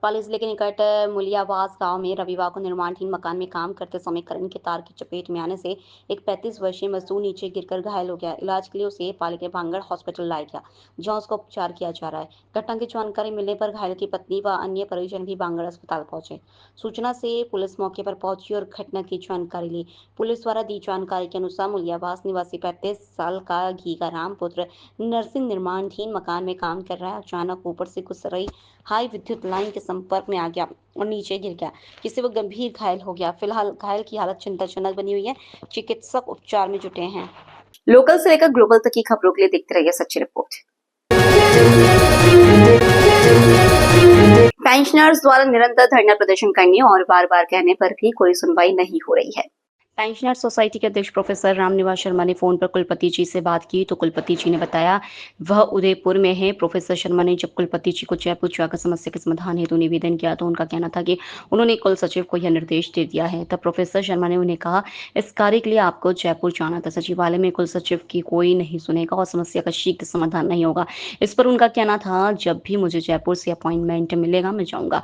पाली जिले के निकट मुलियावास गांव में रविवार को निर्माणाधीन मकान में काम करते समय करंट के तार की चपेट में आने से एक 35 वर्षीय मजदूर नीचे गिरकर घायल हो गया। इलाज के लिए उसे पाली के भांगड़ हॉस्पिटल लाया गया, जहां उसका उपचार किया जा रहा है। घटना की जानकारी मिलने पर घायल की पत्नी व अन्य परिजन भी भांगड़ अस्पताल पहुंचे। सूचना से पुलिस मौके पर पहुंची और घटना की जानकारी ली। पुलिस द्वारा दी जानकारी के अनुसार मुलियावास निवासी 35 साल का घीगाराम पुत्र नरसिंह निर्माणाधीन मकान में काम कर रहा है। अचानक ऊपर से गुजर रही हाई विद्युत लाइन के संपर्क में आ गया और नीचे गिर गया, जिससे वो गंभीर घायल हो गया। फिलहाल घायल की हालत चिंताजनक बनी हुई है। चिकित्सक उपचार में जुटे हैं। लोकल से लेकर ग्लोबल तक की खबरों के लिए देखते रहिए सच्ची रिपोर्ट। पेंशनर्स द्वारा निरंतर धरना प्रदर्शन करने और बार बार कहने पर भी कोई सुनवाई नहीं हो रही है। पेंशनर सोसाइटी के अध्यक्ष प्रोफेसर रामनिवास शर्मा ने फोन पर कुलपति जी से बात की तो कुलपति जी ने बताया वह उदयपुर में है। प्रोफेसर शर्मा ने जब कुलपति जी को जयपुर जाकर समस्या के समाधान हेतु निवेदन किया तो उनका कहना था कि उन्होंने कुल सचिव को यह निर्देश दे दिया है। तब प्रोफेसर शर्मा ने उन्हें कहा, इस कार्य के लिए आपको जयपुर जाना था। सचिवालय में कुल सचिव की कोई नहीं सुनेगा और समस्या का शीघ्र समाधान नहीं होगा। इस पर उनका कहना था, जब भी मुझे जयपुर से अपॉइंटमेंट मिलेगा मैं जाऊंगा।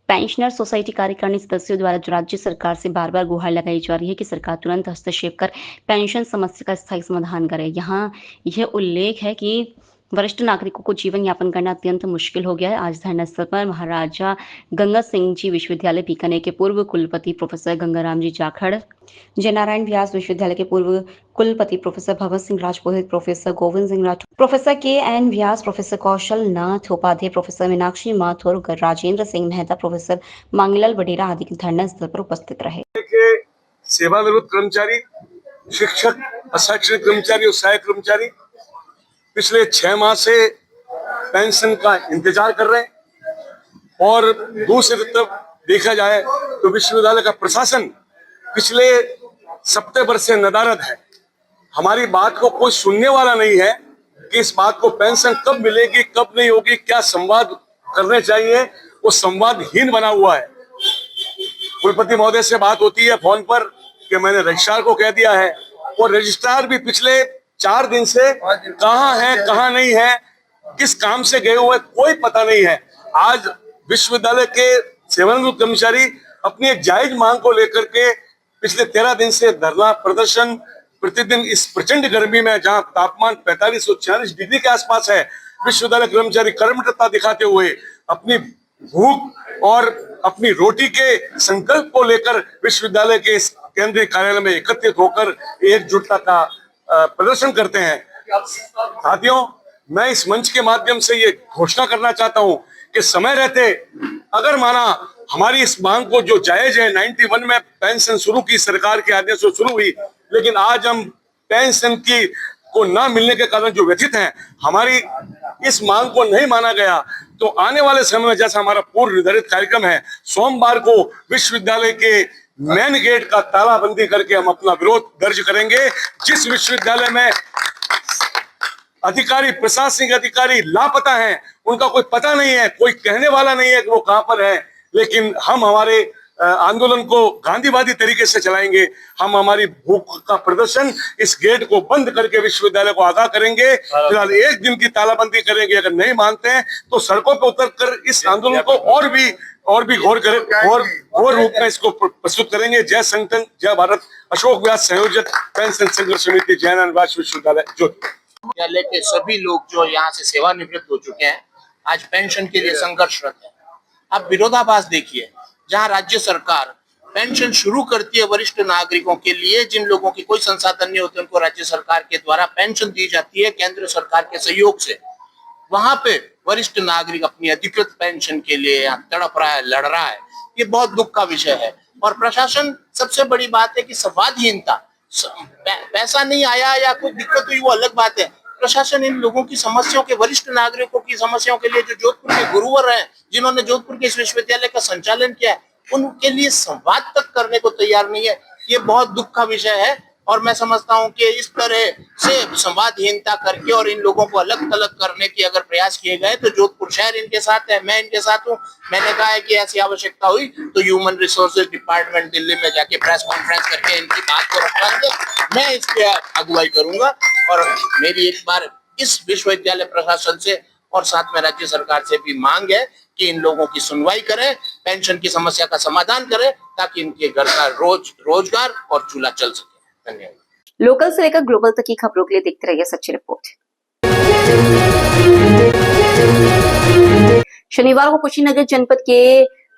पेंशनर सोसाइटी कार्यकारिणी सदस्यों द्वारा राज्य सरकार से बार बार गुहार लगाई जा रही है कि सरकार तुरंत हस्तक्षेप कर पेंशन समस्या का स्थायी समाधान करे। यहाँ यह उल्लेख है कि वरिष्ठ नागरिकों को जीवन यापन करना अत्यंत मुश्किल हो गया है। आज धरना स्थल पर महाराजा गंगा सिंह जी विश्वविद्यालय बीकानेर के पूर्व कुलपति प्रोफेसर गंगाराम जी जाखड़, जयनारायण व्यास विश्वविद्यालय के पूर्व कुलपति professor Bhagat Singh Rajpurohit, professor Govind Singh Rathore, professor K N. Vyas, professor Kaushal Nath Upadhyay, professor Meenakshi Mathur, Rajendra Singh Mehta, professor Manglal Vadera आदि धरना स्थल पर उपस्थित रहे। सेवानिवृत्त कर्मचारी, शिक्षक, अशैक्षणिक कर्मचारी और सहायक कर्मचारी पिछले 6 माह से पेंशन का इंतजार कर रहे हैं और दूसरी तरफ देखा जाए तो विश्वविद्यालय का प्रशासन पिछले सप्ताह भर से नदारद है। हमारी बात को कोई सुनने वाला नहीं है कि इस बात को पेंशन कब मिलेगी, कब नहीं होगी, क्या संवाद करने चाहिए, वो संवादहीन बना हुआ है। कुलपति महोदय से बात होती है फोन पर कि मैंने रजिस्ट्रार को कह दिया है और रजिस्ट्रार भी पिछले 4 दिन से कहाँ है कहाँ नहीं है, किस काम से गए हुए कोई पता नहीं है। आज विश्वविद्यालय के सेवानिवृत्त कर्मचारी अपनी एक जायज मांग को लेकर के पिछले 13 दिन से धरना प्रदर्शन प्रतिदिन इस प्रचंड गर्मी में जहां तापमान 45 और 46 डिग्री के आसपास है, विश्वविद्यालय कर्मचारी कर्मठता दिखाते हुए अपनी भूख और अपनी रोटी के संकल्प को लेकर विश्वविद्यालय के केंद्रीय कार्यालय में एकत्रित होकर एकजुटता का प्रदर्शन करते हैं। साथियों, मैं इस मंच के माध्यम से ये घोषणा करना चाहता हूं कि समय रहते अगर माना हमारी इस मांग को जो जायज है, 91 में पेंशन शुरू की सरकार के आदेश से शुरू हुई, लेकिन आज हम पेंशन की को ना मिलने के कारण जो व्यथित हैं, हमारी इस मांग को नहीं माना गया तो आने वाले समय में जैसा हमारा पूर्व निर्धारित कार्यक्रम है, सोमवार को विश्वविद्यालय के मेन गेट का तालाबंदी करके हम अपना विरोध दर्ज करेंगे। जिस विश्वविद्यालय में अधिकारी, प्रशासनिक अधिकारी लापता हैं, उनका कोई पता नहीं है, कोई कहने वाला नहीं है कि वो कहां पर है, लेकिन हम हमारे आंदोलन को गांधीवादी तरीके से चलाएंगे। हम हमारी भूख का प्रदर्शन इस गेट को बंद करके विश्वविद्यालय को आगाह करेंगे। फिलहाल 1 दिन की तालाबंदी करेंगे। अगर नहीं मानते हैं तो सड़कों पर उतरकर इस आंदोलन को और भी घोर रूप में इसको प्रस्तुत करेंगे। जय संगठन, जय भारत। अशोक व्यास, संयोजक, पेंशन संघर्ष समिति, जयनारायण व्यास विश्वविद्यालय विद्यालय के सभी लोग जो यहाँ से सेवानिवृत्त हो चुके हैं, आज पेंशन के लिए संघर्षरत है। अब विरोधाभास देखिए, जहाँ राज्य सरकार पेंशन शुरू करती है वरिष्ठ नागरिकों के लिए, जिन लोगों की कोई संसाधन नहीं होते उनको राज्य सरकार के द्वारा पेंशन दी जाती है केंद्र सरकार के सहयोग से। वहां पे वरिष्ठ नागरिक अपनी अधिकृत पेंशन के लिए तड़प रहा है, लड़ रहा है। ये बहुत दुख का विषय है। और प्रशासन, सबसे बड़ी बात है कि संवादहीनता। पैसा नहीं आया या कोई दिक्कत हुई वो अलग बात है, प्रशासन इन लोगों की समस्याओं के, वरिष्ठ नागरिकों की समस्याओं के लिए, जो जोधपुर के गुरुवर हैं, जिन्होंने जोधपुर के इस विश्वविद्यालय का संचालन किया है, उनके लिए संवाद तक करने को तैयार नहीं है। ये बहुत दुख का विषय है और मैं समझता हूं कि इस तरह से संवादहीनता करके और इन लोगों को अलग थलग करने की अगर प्रयास किए गए तो जोधपुर शहर इनके साथ है, मैं इनके साथ हूं। मैंने कहा है कि ऐसी आवश्यकता हुई तो ह्यूमन रिसोर्सेज डिपार्टमेंट दिल्ली में जाके प्रेस कॉन्फ्रेंस करके इनकी बात को रखवाएंगे। मैं इसके अगुवाई करूंगा और मेरी एक बार इस विश्वविद्यालय प्रशासन से और साथ में राज्य सरकार से भी मांग है कि इन लोगों की सुनवाई करें, पेंशन की समस्या का समाधान करें, ताकि इनके घर का रोजगार और चूल्हा चल सके। धन्यवाद। लोकल से लेकर ग्लोबल तक की खबरों के लिए देखते रहिए सच्ची रिपोर्ट। शनिवार को कुशीनगर जनपद के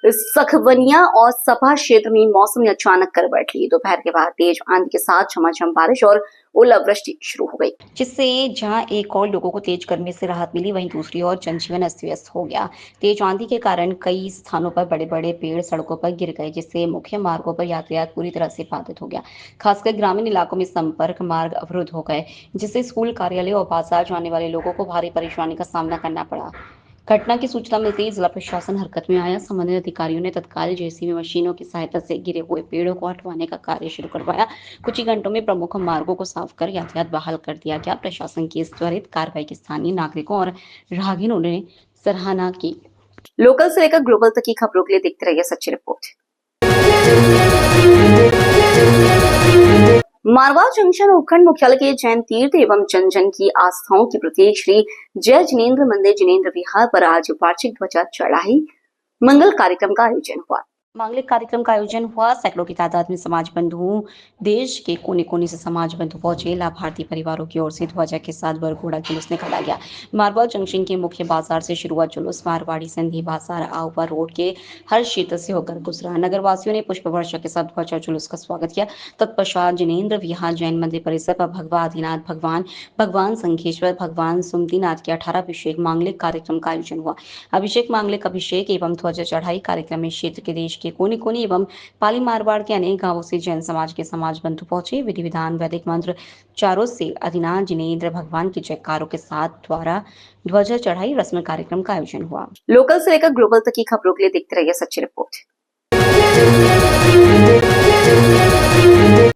सखवनिया और सपा क्षेत्र में मौसम ने अचानक करवट ली। दोपहर के बाद तेज आंधी के साथ झमाझम बारिश और ओलावृष्टि शुरू हो गई, जिससे जहां एक और लोगों को तेज गर्मी से राहत मिली, वहीं दूसरी ओर जनजीवन अस्त व्यस्त हो गया। तेज आंधी के कारण कई स्थानों पर बड़े बड़े पेड़ सड़कों पर गिर गए, जिससे मुख्य मार्गों पर यातायात पूरी तरह से बाधित हो गया। खासकर ग्रामीण इलाकों में संपर्क मार्ग अवरुद्ध हो गए, जिससे स्कूल, कार्यालय और बाजार जाने वाले लोगों को भारी परेशानी का सामना करना पड़ा। घटना की सूचना मिलते ही जिला प्रशासन हरकत में आया। संबंधित अधिकारियों ने तत्काल जेसीबी मशीनों की सहायता से गिरे हुए पेड़ों को हटवाने का कार्य शुरू करवाया। कुछ ही घंटों में प्रमुख मार्गों को साफ कर यातायात बहाल कर दिया गया। प्रशासन की इस त्वरित कार्रवाई की स्थानीय नागरिकों और राहगीरों ने सराहना की। लोकल से लेकर ग्लोबल तक की खबरों के लिए देखते रहिए सच्ची रिपोर्ट। मारवा जंक्शन उपखंड मुख्यालय के जैन तीर्थ एवं जन जन की आस्थाओं के प्रतीक श्री जय जिनेन्द्र मंदिर जिनेन्द्र विहार पर आज वार्षिक ध्वजा चढ़ाई मंगल कार्यक्रम का आयोजन हुआ। मांगलिक कार्यक्रम का आयोजन हुआ। सैकड़ों की तादाद में समाज बंधु, देश के कोने कोने से समाज बंधु पहुंचे। लाभार्थी परिवारों की ओर से ध्वजा के साथ बरघोड़ा जुलूस निकाला गया। मारवा जंक्शन के मुख्य बाजार से शुरू हुआ जुलूस मारवाड़ी संधि बाजार आउवा रोड के हर क्षेत्र से होकर गुजरा। नगरवासियों ने पुष्प वर्षा के साथ ध्वजा जुलूस का स्वागत किया। तत्पश्चात जिनेन्द्र विहार जैन मंदिर परिसर पर भगवान आदिनाथ भगवान संखेश्वर, भगवान सुमतिनाथ के 18 अभिषेक मांगलिक कार्यक्रम का आयोजन हुआ। अभिषेक, मांगलिक अभिषेक एवं ध्वजा चढ़ाई कार्यक्रम में क्षेत्र के देश के कोने कोने एवं पाली मारवाड़ के अनेक गांवों से जैन समाज के समाज बंधु पहुंचे। विधि विधान वैदिक मंत्र चारों से आदिनाथ जिनेन्द्र भगवान के जयकारों के साथ द्वारा ध्वजा चढ़ाई रस्म कार्यक्रम का आयोजन हुआ। लोकल से लेकर ग्लोबल तक की खबरों के लिए देखते रहिए सच्ची रिपोर्ट।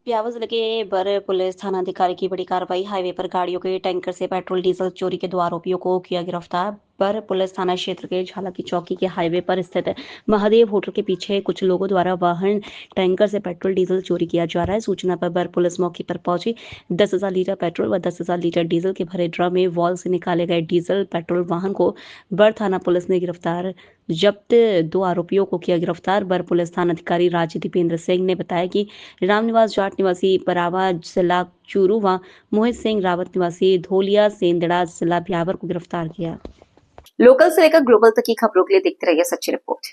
ब्यावर जिले के बर पुलिस थानाधिकारी की बड़ी कार्रवाई। हाईवे पर गाड़ियों के टैंकर से पेट्रोल डीजल चोरी के 2 आरोपियों को किया गिरफ्तार। बर पुलिस थाना क्षेत्र के झाला की चौकी के हाईवे पर स्थित महादेव होटल के पीछे कुछ लोगों द्वारा वाहन टैंकर से पेट्रोल डीजल चोरी किया जा रहा है। सूचना पर बर पुलिस मौके पर पहुंची। 10,000 लीटर पेट्रोल व 10,000 लीटर डीजल के भरे ड्रम में वॉल से निकाले गए डीजल पेट्रोल वाहन को बर थाना पुलिस ने गिरफ्तार। जब्त 2 आरोपियों को किया गिरफ्तार। बर पुलिस थानाधिकारी राज दीपेंद्र सिंह ने बताया कि रामनिवास जाट निवासी परावा जिला चूरू व मोहित सिंह रावत निवासी धोलिया सेंदड़ा जिला ब्यावर को गिरफ्तार किया। लोकल से लेकर ग्लोबल तक की खबरों के लिए देखते रहिए सच्ची रिपोर्ट।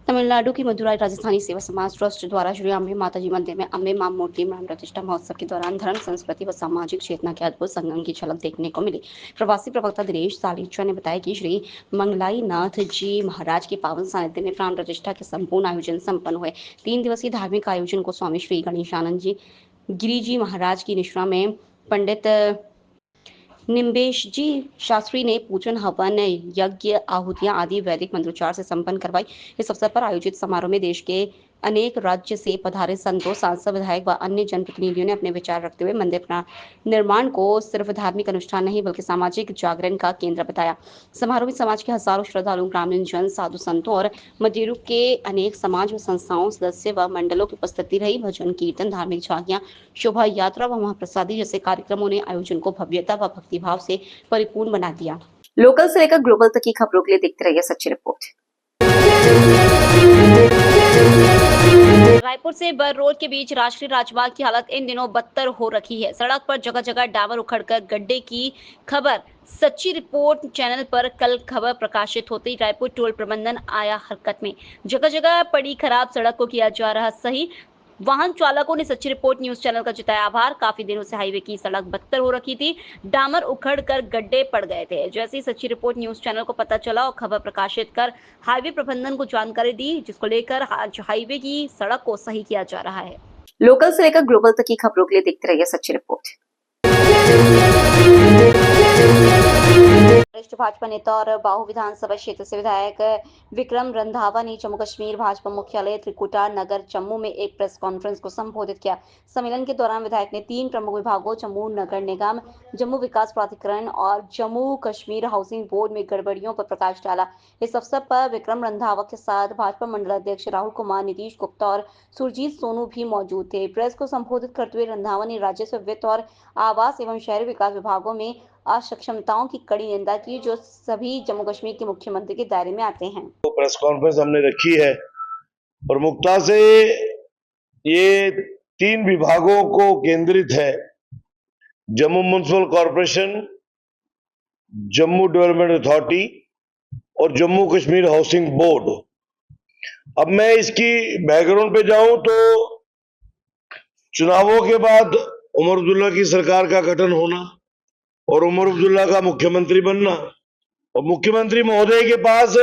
तमिलनाडु की मदुराई राजस्थानी सेवा समाज ट्रस्ट द्वारा श्री अम्बे माताजी मंदिर में अम्बे मां मूर्ति प्राण प्रतिष्ठा महोत्सव के दौरान धर्म, संस्कृति व सामाजिक चेतना के अद्भुत संगम की झलक देखने को मिली। प्रवासी प्रवक्ता दिनेश सालीचा ने बताया कि श्री मंगलाई नाथ जी महाराज के पावन सानिध्य में प्राण प्रतिष्ठा के संपूर्ण आयोजन संपन्न हुए। 3 दिवसीय धार्मिक आयोजन को स्वामी श्री गणेशानंद जी गिरी जी महाराज की निष्ठा में पंडित निम्बेश जी शास्त्री ने पूजन, हवन, यज्ञ, आहुतियां आदि वैदिक मंत्रोच्चार से संपन्न करवाई। इस अवसर पर आयोजित समारोह में देश के अनेक राज्य से पधारे संतों, सांसद, विधायक व अन्य जनप्रतिनिधियों ने अपने विचार रखते हुए मंदिर निर्माण को सिर्फ धार्मिक अनुष्ठान नहीं बल्कि सामाजिक जागरण का केंद्र बताया। समारोह में समाज के हजारों श्रद्धालु, ग्रामीण जन, साधु संतों और मदिरू के अनेक समाज व संस्थाओं, सदस्य व मंडलों की उपस्थिति रही। भजन, कीर्तन, धार्मिक झांकियां, शोभा यात्रा व महाप्रसादी जैसे कार्यक्रमों ने आयोजन को भव्यता व भक्तिभाव से परिपूर्ण बना दिया। लोकल से लेकर ग्लोबल तक की खबरों के लिए देखते रहिए सच्ची रिपोर्ट। रायपुर से बर रोड के बीच राष्ट्रीय राजमार्ग की हालत इन दिनों बदतर हो रखी है। सड़क पर जगह जगह डामर उखड़कर गड्ढे की खबर सच्ची रिपोर्ट चैनल पर कल खबर प्रकाशित होते ही रायपुर टोल प्रबंधन आया हरकत में। जगह जगह पड़ी खराब सड़क को किया जा रहा सही। वाहन चालकों ने सच्ची रिपोर्ट न्यूज चैनल का जताया आभार। काफी दिनों से हाईवे की सड़क बदतर हो रखी थी, डामर उखड़कर गड्ढे पड़ गए थे। जैसे ही सच्ची रिपोर्ट न्यूज चैनल को पता चला और खबर प्रकाशित कर हाईवे प्रबंधन को जानकारी दी, जिसको लेकर आज हाईवे की सड़क को सही किया जा रहा है। लोकल से लेकर ग्लोबल तक की खबरों के लिए देखते रहिए सच्ची रिपोर्ट। वरिष्ठ वरिष्ठ भाजपा नेता और बाहू विधानसभा क्षेत्र से विधायक विक्रम रंधावा ने जम्मू कश्मीर भाजपा मुख्यालय त्रिकुटा नगर जम्मू में एक प्रेस कॉन्फ्रेंस को संबोधित किया। सम्मेलन के दौरान विधायक ने 3 प्रमुख विभागों जम्मू नगर निगम, जम्मू विकास प्राधिकरण और जम्मू कश्मीर हाउसिंग बोर्ड में गड़बड़ियों पर प्रकाश डाला। इस अवसर पर विक्रम रंधावा के साथ भाजपा मंडल अध्यक्ष राहुल कुमार, नीतीश गुप्ता और सुरजीत सोनू भी मौजूद थे। प्रेस को संबोधित करते हुए रंधावा ने राजस्व, वित्त और आवास एवं शहरी विकास विभागों में असक्षमताओं की कड़ी निंदा की, जो सभी जम्मू कश्मीर के मुख्यमंत्री के दायरे में आते हैं। तो प्रेस कॉन्फ्रेंस हमने रखी है। प्रमुखता से ये 3 विभागों को केंद्रित है: Jammu municipal corporation, Jammu development authority और जम्मू कश्मीर हाउसिंग बोर्ड। अब मैं इसकी बैकग्राउंड पे जाऊं तो चुनावों के बाद उमर अब्दुल्ला की सरकार का गठन होना और उमर अब्दुल्ला का मुख्यमंत्री बनना, और मुख्यमंत्री महोदय के पास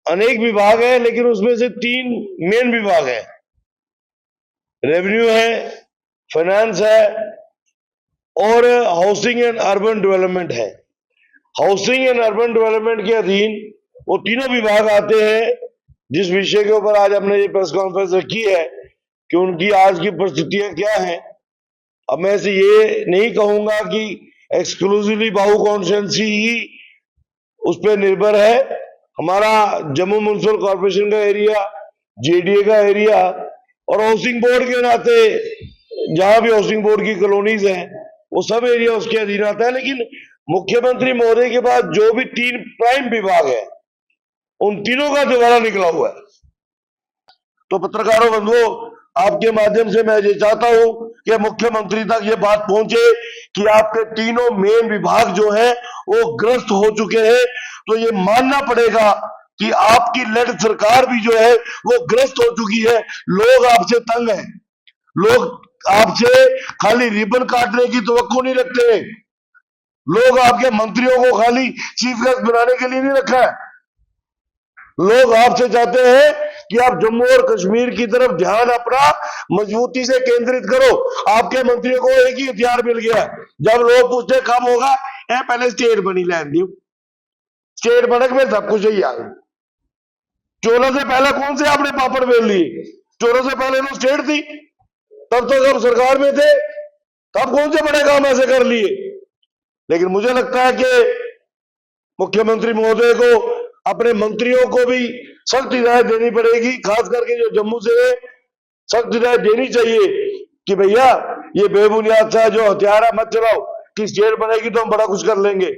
अनेक विभाग हैं, लेकिन उसमें से 3 मेन विभाग हैं: रेवेन्यू है, फाइनेंस है और हाउसिंग एंड अर्बन डेवलपमेंट है। हाउसिंग एंड अर्बन डेवलपमेंट के अधीन वो तीनों विभाग आते हैं, जिस विषय के ऊपर आज हमने ये प्रेस कॉन्फ्रेंस रखी है कि उनकी आज की परिस्थितियां क्या हैं। अब मैं से ये नहीं कहूंगा कि एक्सक्लूसिवली बाहू कॉन्स्टिट्यूंसी ही उस पर निर्भर है। हमारा जम्मू म्युनिसिपल कॉर्पोरेशन का एरिया, जेडीए का एरिया और हाउसिंग बोर्ड के नाते जहां भी हाउसिंग बोर्ड की कॉलोनीज हैं वो सब एरिया उसके अधीन आता है। लेकिन मुख्यमंत्री महोदय के पास जो भी 3 प्राइम विभाग है, उन तीनों का दिवाला निकला हुआ है। तो पत्रकारों बंधुओं, आपके माध्यम से मैं ये चाहता हूं कि मुख्यमंत्री तक ये बात पहुंचे कि आपके तीनों मेन विभाग जो है वो ग्रस्त हो चुके हैं। तो ये मानना पड़ेगा कि आपकी लेड सरकार भी जो है वो ग्रस्त हो चुकी है। लोग आपसे तंग हैं, लोग आपसे खाली रिबन काटने की तवक्को नहीं रखते। लोग आपके मंत्रियों को खाली चीफ गेस्ट बनाने के लिए नहीं रखा है। लोग आपसे चाहते हैं कि आप जम्मू और कश्मीर की तरफ ध्यान अपना मजबूती से केंद्रित करो। आपके मंत्रियों को एक ही हथियार मिल गया, जब लोग पूछते कब होगा, पहले स्टेट बनी लैंड दी, स्टेट बनक में सब कुछ ही आ गया। चोरों से पहले कौन से आपने पापड़ बेल लिए? चोरों से पहले तो स्टेट थी, तब तो जब सरकार में थे तब कौन से बड़े काम ऐसे कर लिए। लेकिन मुझे लगता है कि मुख्यमंत्री महोदय को अपने मंत्रियों को भी सख्त हिदायत देनी पड़ेगी, खास करके जो जम्मू से सख्त हिदायत देनी चाहिए कि भैया ये बेबुनियाद सा जो हथियार मत चलाओ कि स्टेट बनेगी तो हम बड़ा कुछ कर लेंगे।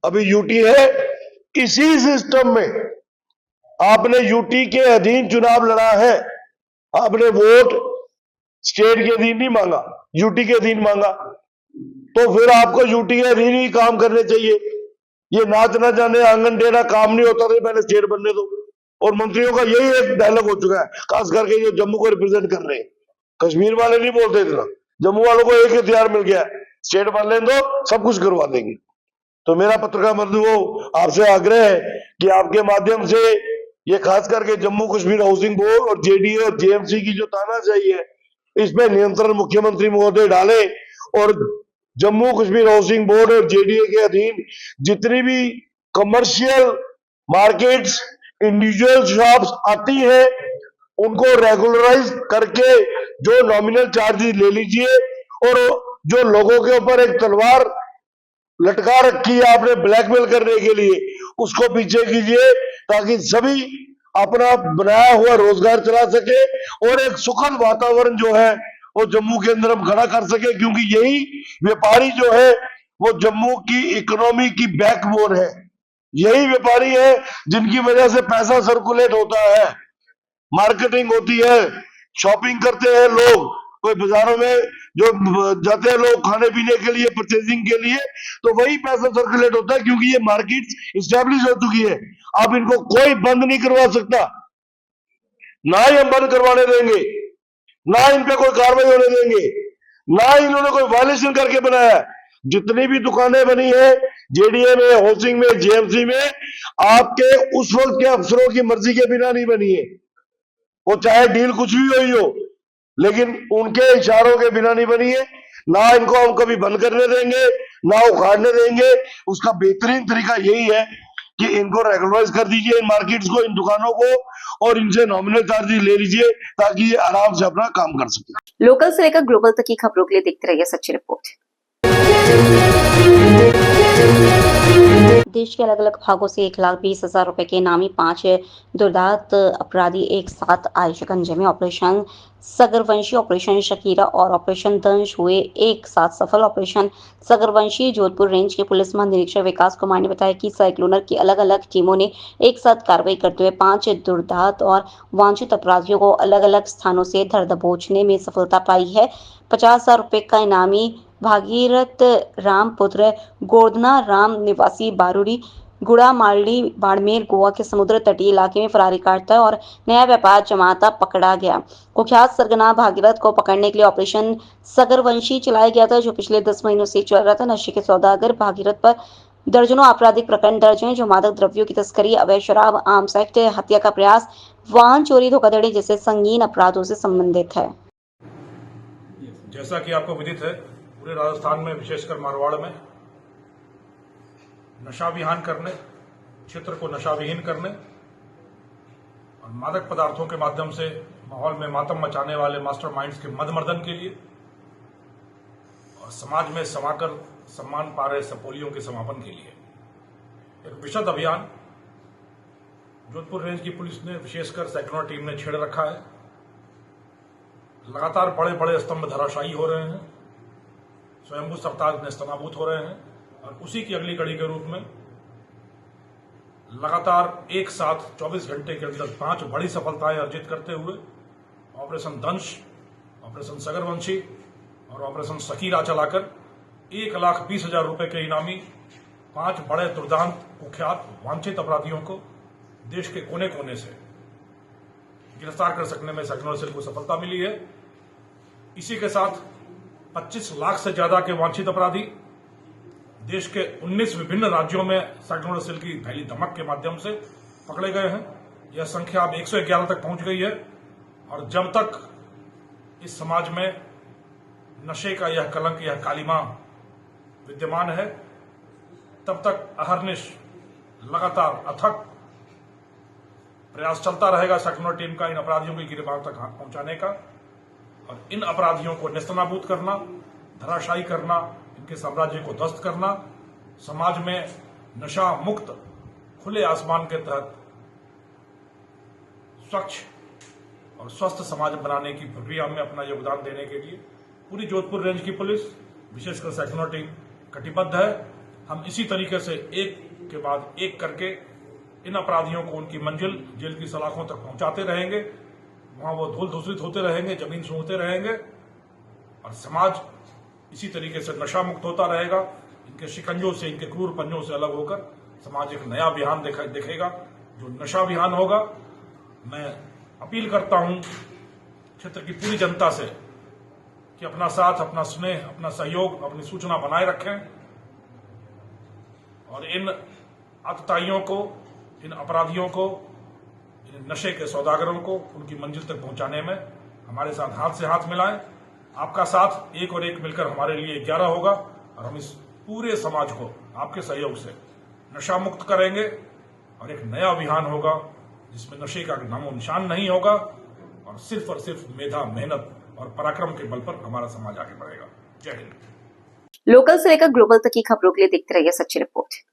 अभी यूटी है, इसी सिस्टम में आपने यूटी के अधीन चुनाव लड़ा है, आपने वोट स्टेट के अधीन नहीं मांगा, यूटी के अधीन मांगा, तो फिर आपको यूटी के अधीन ही काम करने चाहिए। ये नाच ना जाने आंगन टेढ़ा काम नहीं होता था, पहले स्टेट बनने दो। और मंत्रियों का यही एक डायलॉग हो चुका है, खास करके जो जम्मू को रिप्रेजेंट कर रहे हैं। कश्मीर वाले नहीं बोलते इतना, जम्मू वालों को एक हथियार मिल गया, स्टेट बन लेने दो, सब कुछ करवा देंगे। तो मेरा पत्रकार बंधुओं आपसे आग्रह है कि आपके माध्यम से ये खास करके जम्मू कश्मीर हाउसिंग बोर्ड और जेडीए और जेएमसी की जो तानाशाही है, इस पे नियंत्रण मुख्यमंत्री महोदय डाले और जम्मू कश्मीर हाउसिंग बोर्ड और जेडीए के अधीन जितनी भी कमर्शियल मार्केट्स, इंडिविजुअल शॉप्स आती है, उनको रेगुलराइज करके जो नॉमिनल चार्जेस ले लीजिए, और जो लोगों के ऊपर एक तलवार लटका रखी है आपने ब्लैकमेल करने के लिए, उसको पीछे कीजिए ताकि सभी अपना बनाया हुआ रोजगार चला सके और एक सुखद वातावरण जो है वो जम्मू के अंदर हम खड़ा कर सके। क्योंकि यही व्यापारी जो है वो जम्मू की इकोनॉमी की बैकबोन है, यही व्यापारी है जिनकी वजह से पैसा सर्कुलेट होता है, मार्केटिंग होती है, शॉपिंग करते हैं लोग, कोई बाजारों में जो जाते हैं लोग खाने पीने के लिए, परचेजिंग के लिए, तो वही पैसा सर्कुलेट होता है। क्योंकि ये मार्केट इस्टेब्लिश हो चुकी है, अब इनको कोई बंद नहीं करवा सकता, ना ही हम बंद करवाने देंगे, ना इन पे कोई कार्रवाई होने देंगे, ना इन्होंने कोई वायलेशन करके बनाया। जितनी भी दुकानें बनी है जेडीए में, हाउसिंग में, जेएमसी में, आपके उस वक्त के अफसरों की मर्जी के बिना नहीं बनी है, वो चाहे डील कुछ भी हुई हो, लेकिन उनके इशारों के बिना नहीं बनी है। ना इनको हम कभी बंद करने देंगे, ना उखाड़ने देंगे। उसका बेहतरीन तरीका यही है कि इनको रेगुलराइज कर दीजिए, इन मार्केट्स को, इन दुकानों को, और इनसे नॉमिनल चार्जेस ले लीजिए ताकि ये आराम से अपना काम कर सके। लोकल से लेकर ग्लोबल तक की खबरों के लिए देखते रहिए सच्ची रिपोर्ट। देश के अलग अलग भागों से 1,20,000 रुपए के इनामी 5 दुर्दांत अपराधी एक साथ आए शिकंजे में। ऑपरेशन सगरवंशी, ऑपरेशन शकीरा और ऑपरेशन दंश हुए एक साथ सफल। ऑपरेशन सगरवंशी जोधपुर रेंज के पुलिस महानिरीक्षक विकास कुमार ने बताया कि साइक्लोनर की अलग अलग टीमों ने एक साथ कार्रवाई करते हुए 5 दुर्दांत और वांछित अपराधियों को अलग अलग स्थानों से धर दबोचने में सफलता पाई है। 50,000 रुपए का इनामी भागीरथ राम पुत्र गोर्धना राम निवासी बारूरी गुड़ा मारली बाड़मेर गोवा के समुद्र तटीय इलाके में फरारी काटता और नया व्यापार जमाता पकड़ा गया। कुख्यात सरगना भागीरथ को पकड़ने के लिए ऑपरेशन सगरवंशी चलाया गया था, जो पिछले 10 महीनों से चल रहा था। नशे के सौदागर भागीरथ पर दर्जनों आपराधिक प्रकरण दर्ज हैं, जो मादक द्रव्यों की तस्करी, अवैध शराब, आर्म्स एक्ट, हत्या का प्रयास, वाहन चोरी, धोखाधड़ी जैसे संगीन अपराधों से संबंधित है। जैसा कि आपको विदित है, पूरे राजस्थान में, विशेषकर मारवाड़ में नशा विहान करने, क्षेत्र को नशा विहीन करने और मादक पदार्थों के माध्यम से माहौल में मातम मचाने वाले मास्टरमाइंड्स के मदमर्दन के लिए और समाज में समाकर सम्मान पा रहे सपोलियों के समापन के लिए एक विशद अभियान जोधपुर रेंज की पुलिस ने, विशेषकर सेक्टर टीम ने छेड़ रखा है। लगातार बड़े बड़े स्तंभ धराशायी हो रहे हैं, स्वयंभू सप्ताह नेस्तनाबूत हो रहे हैं और उसी की अगली कड़ी के रूप में लगातार एक साथ 24 घंटे के अंदर 5 बड़ी सफलताएं अर्जित करते हुए ऑपरेशन दंश, ऑपरेशन सगरवंशी और ऑपरेशन सकीरा चलाकर 1,20,000 रुपए के इनामी 5 बड़े दुर्दांत कुख्यात वांछित अपराधियों को देश के कोने कोने से गिरफ्तार कर सकने में सेक्टर सेल को सफलता मिली है। इसी के साथ 25 लाख से ज्यादा के वांछित अपराधी देश के 19 विभिन्न राज्यों में सेक्टर सेल की फैली धमक के माध्यम से पकड़े गए हैं। यह संख्या अब 111 तक पहुंच गई है और जब तक इस समाज में नशे का यह कलंक, यह कालिमा विद्यमान है, तब तक अहर्निश लगातार अथक प्रयास चलता रहेगा सेक्टर टीम का इन अपराधियों की गिरफ्तार तक पहुंचाने का और इन अपराधियों को नेस्तनाबूद करना, धराशायी करना, इनके साम्राज्य को ध्वस्त करना, समाज में नशा मुक्त खुले आसमान के तहत स्वच्छ और स्वस्थ समाज बनाने की प्रक्रिया में अपना योगदान देने के लिए पूरी जोधपुर रेंज की पुलिस, विशेषकर सेक्टर टीम कटिबद्ध है। हम इसी तरीके से एक के बाद एक करके इन अपराधियों को उनकी मंजिल जेल की सलाखों तक पहुंचाते रहेंगे। वहां वो धूल धूसरित होते रहेंगे, जमीन सूंघते रहेंगे और समाज इसी तरीके से नशा मुक्त होता रहेगा। इनके शिकंजों से, इनके क्रूर पंजों से अलग होकर समाज एक नया विहान देखेगा, जो नशा विहान होगा। मैं अपील करता हूं क्षेत्र की पूरी जनता से कि अपना साथ, अपना स्नेह, अपना सहयोग, अपनी सूचना बनाए रखें और इन आतताइयों को, इन अपराधियों को, इन नशे के सौदागरों को उनकी मंजिल तक पहुंचाने में हमारे साथ हाथ से हाथ मिलाएं। आपका साथ एक और एक मिलकर हमारे लिए 11 होगा और हम इस पूरे समाज को आपके सहयोग से नशा मुक्त करेंगे और एक नया अभियान होगा जिसमें नशे का नामो निशान नहीं होगा और सिर्फ मेधा, मेहनत और पराक्रम के बल पर हमारा समाज आगे बढ़ेगा। जय हिंद। लोकल से लेकर ग्लोबल तक की खबरों के लिए देखते रहिए सच्ची रिपोर्ट।